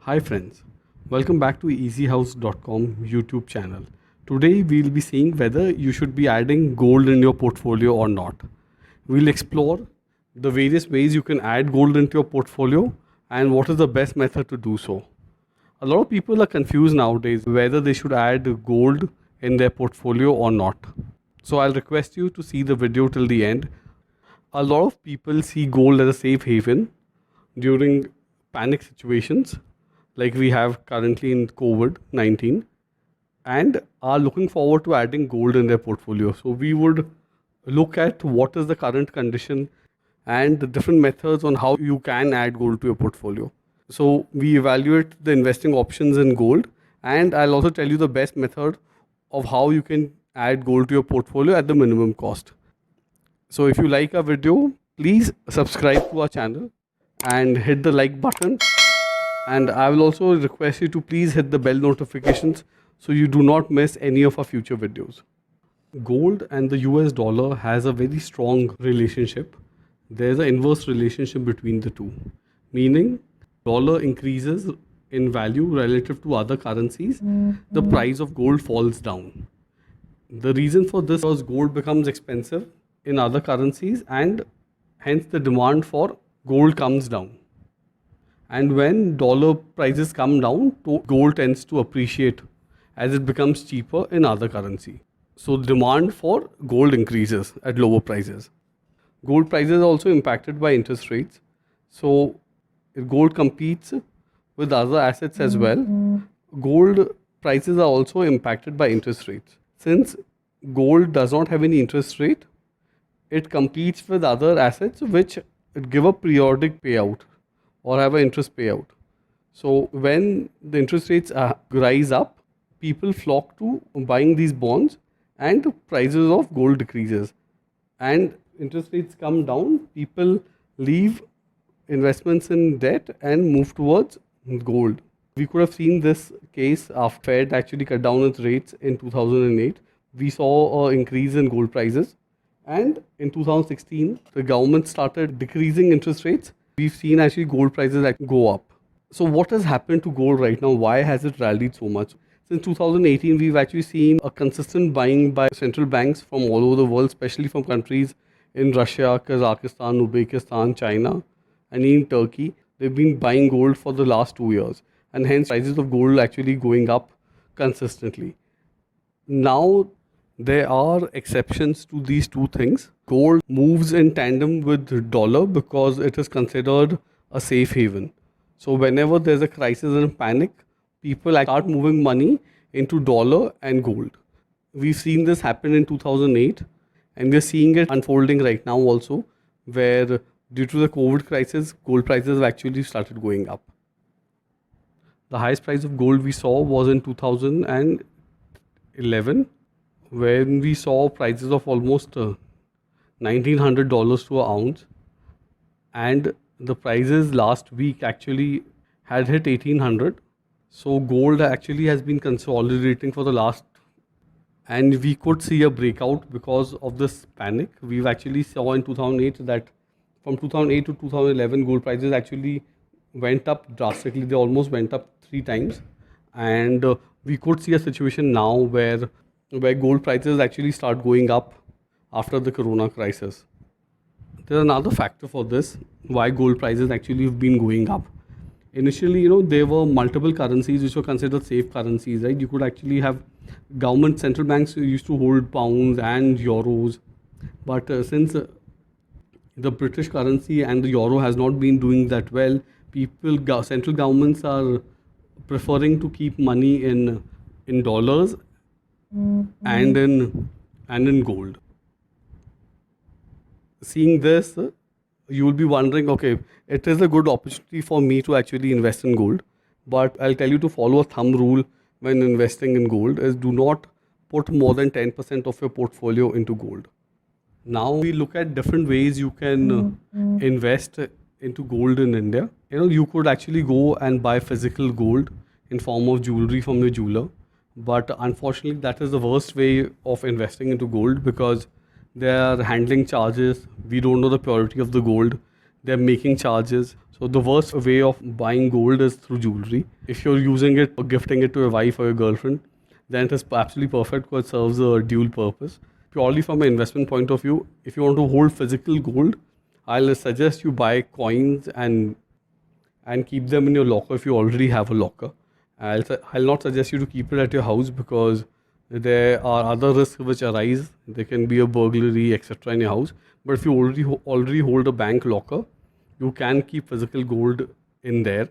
Hi friends, welcome back to easyhouse.com YouTube channel. Today we'll be seeing whether you should be adding gold in your portfolio or not. We'll explore the various ways you can add gold into your portfolio and what is the best method to do so. A lot of people are confused nowadays whether they should add gold in their portfolio or not. So I'll request you to see the video till the end. A lot of people see gold as a safe haven during panic situations like we have currently in COVID 19 and are looking forward to adding gold in their portfolio. So, we would look at what is the current condition and the different methods on how you can add gold to your portfolio. So, we evaluate the investing options in gold, and I'll also tell you the best method of how you can add gold to your portfolio at the minimum cost. So, if you like our video, please subscribe to our channel and hit the like button, and I will also request you to please hit the bell notifications so you do not miss any of our future videos. Gold and the US dollar has a very strong relationship. There's an inverse relationship between the two, meaning dollar increases in value relative to other currencies, the price of gold falls down. The reason for this is gold becomes expensive in other currencies and hence the demand for gold comes down. And when dollar prices come down, gold tends to appreciate as it becomes cheaper in other currency. So demand for gold increases at lower prices. Gold prices are also impacted by interest rates. So if gold competes with other assets as well, gold prices are also impacted by interest rates. Since gold does not have any interest rate, it competes with other assets which give a periodic payout or have an interest payout. So when the interest rates rise up, people flock to buying these bonds and prices of gold decreases. And interest rates come down, people leave investments in debt and move towards gold. We could have seen this case after Fed actually cut down its rates in 2008. We saw an increase in gold prices. And in 2016, the government started decreasing interest rates. We've seen actually gold prices go up. So what has happened to gold right now? Why has it rallied so much? Since 2018, we've actually seen a consistent buying by central banks from all over the world, especially from countries in Russia, Kazakhstan, Uzbekistan, China, and even Turkey. They've been buying gold for the last 2 years, and hence prices of gold actually going up consistently. Now, there are exceptions to these two things. Gold moves in tandem with dollar because it is considered a safe haven. So whenever there's a crisis and panic, people start moving money into dollar and gold. We've seen this happen in 2008 and we're seeing it unfolding right now also, where due to the COVID crisis, gold prices have actually started going up. The highest price of gold we saw was in 2011, when we saw prices of almost $1,900 to an ounce, and the prices last week actually had hit 1,800. So gold actually has been consolidating for the last, and we could see a breakout because of this panic. We've actually saw in 2008 that from 2008 to 2011, gold prices actually went up drastically. They almost went up 3 times, and we could see a situation now where gold prices actually start going up after the corona crisis. There's another factor for this, why gold prices actually have been going up. Initially, there were multiple currencies which were considered safe currencies, right? You could actually have government central banks who used to hold pounds and euros. But since the British currency and the euro has not been doing that well, central governments are preferring to keep money in dollars and in gold. Seeing this, you will be wondering, okay, it is a good opportunity for me to actually invest in gold, but I'll tell you to follow a thumb rule when investing in gold is do not put more than 10% of your portfolio into gold. Now we look at different ways you can invest into gold in India. You could actually go and buy physical gold in form of jewelry from your jeweler. But unfortunately, that is the worst way of investing into gold because there are handling charges. We don't know the purity of the gold. They're making charges. So the worst way of buying gold is through jewelry. If you're using it or gifting it to your wife or your girlfriend, then it is absolutely perfect because it serves a dual purpose. Purely from an investment point of view, if you want to hold physical gold, I'll suggest you buy coins and keep them in your locker if you already have a locker. I'll not suggest you to keep it at your house because there are other risks which arise. There can be a burglary, etc. in your house. But if you already hold a bank locker, you can keep physical gold in there.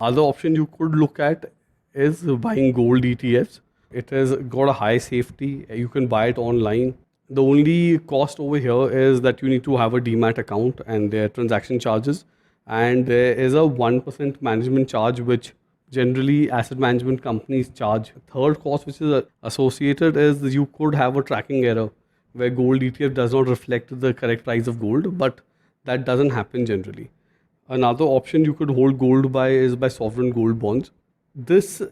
Other option you could look at is buying gold ETFs. It has got a high safety. You can buy it online. The only cost over here is that you need to have a demat account and their transaction charges. And there is a 1% management charge, which generally asset management companies charge. Third cost, which is associated, is you could have a tracking error where gold ETF does not reflect the correct price of gold, but that doesn't happen generally. Another option you could hold gold by is by sovereign gold bonds. This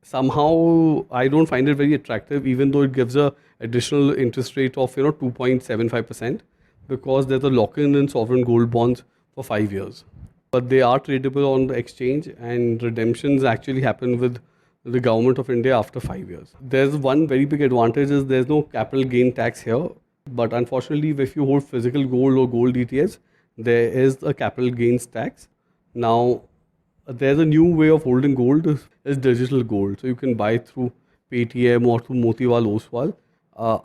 somehow I don't find it very attractive, even though it gives a additional interest rate of 2.75%, because there's a lock-in in sovereign gold bonds for 5 years. But they are tradable on the exchange, and redemptions actually happen with the government of India after 5 years. There's one very big advantage is there's no capital gain tax here. But unfortunately, if you hold physical gold or gold ETFs, there is a capital gains tax. Now, there's a new way of holding gold is digital gold. So you can buy through Paytm or through Motiwal Oswal.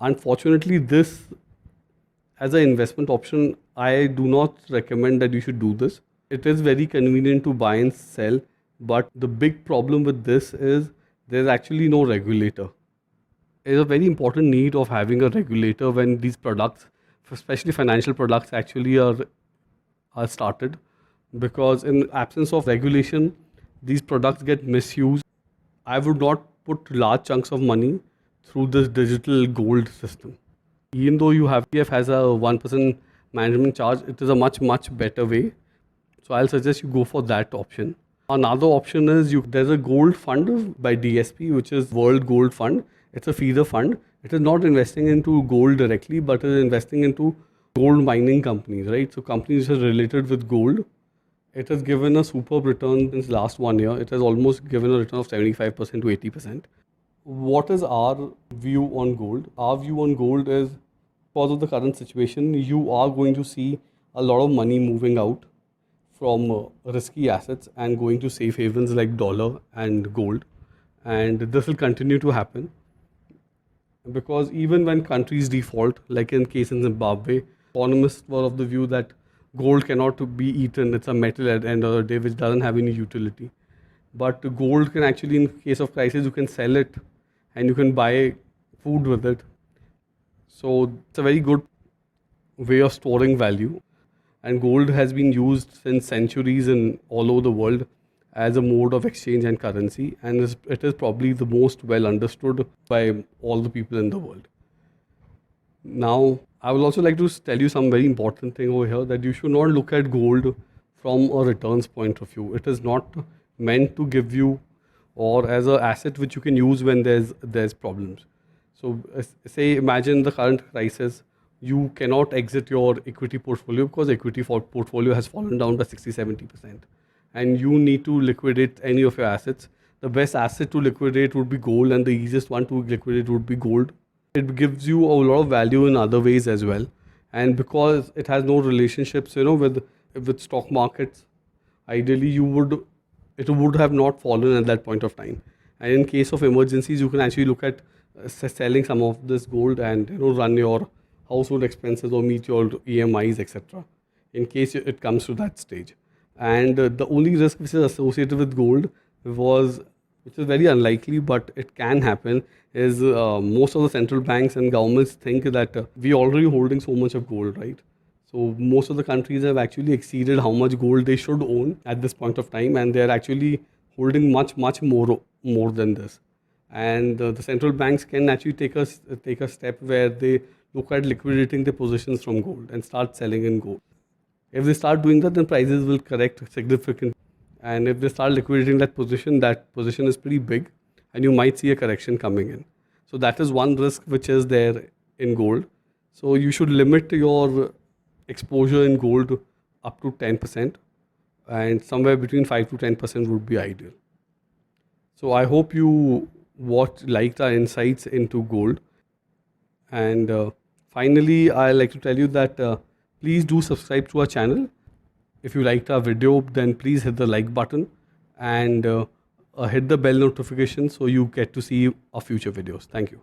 Unfortunately, this as an investment option, I do not recommend that you should do this. It is very convenient to buy and sell, but the big problem with this is there's actually no regulator. There's a very important need of having a regulator when these products, especially financial products, actually are started, because in absence of regulation, these products get misused. I would not put large chunks of money through this digital gold system. Even though you have PF has a 1% management charge, it is a much better way. So I'll suggest you go for that option. Another option is there's a gold fund by DSP, which is World Gold Fund. It's a feeder fund. It is not investing into gold directly, but is investing into gold mining companies, right? So companies which are related with gold. It has given a superb return since last 1 year. It has almost given a return of 75% to 80%. What is our view on gold? Our view on gold is, because of the current situation, you are going to see a lot of money moving out from risky assets and going to safe havens like dollar and gold. And this will continue to happen because even when countries default, like in case in Zimbabwe, economists were of the view that gold cannot be eaten. It's a metal at the end of the day which doesn't have any utility. But gold can actually, in case of crisis, you can sell it and you can buy food with it. So it's a very good way of storing value. And gold has been used since centuries in all over the world as a mode of exchange and currency. And it is probably the most well understood by all the people in the world. Now, I would also like to tell you some very important thing over here, that you should not look at gold from a returns point of view. It is not meant to give you or as an asset which you can use when there's problems. So say imagine the current crisis, you cannot exit your equity portfolio because equity portfolio has fallen down by 60-70%, and you need to liquidate any of your assets. The best asset to liquidate would be gold, and the easiest one to liquidate would be gold. It gives you a lot of value in other ways as well, and because it has no relationships, with stock markets, ideally it would have not fallen at that point of time. And in case of emergencies, you can actually look at selling some of this gold and run your household expenses or meet your EMIs, etc. in case it comes to that stage. And the only risk which is associated with gold which is very unlikely, but it can happen, is most of the central banks and governments think that we are already holding so much of gold, right? So most of the countries have actually exceeded how much gold they should own at this point of time, and they are actually holding much more than this. And the central banks can actually take a step where they look at liquidating their positions from gold and start selling in gold. If they start doing that, then prices will correct significantly. And if they start liquidating that position is pretty big, and you might see a correction coming in. So that is one risk which is there in gold. So you should limit your exposure in gold up to 10%. and somewhere between 5 to 10% would be ideal. So I hope you liked our insights into gold. And finally, I like to tell you that please do subscribe to our channel. If you liked our video, then please hit the like button and hit the bell notification so you get to see our future videos. Thank you.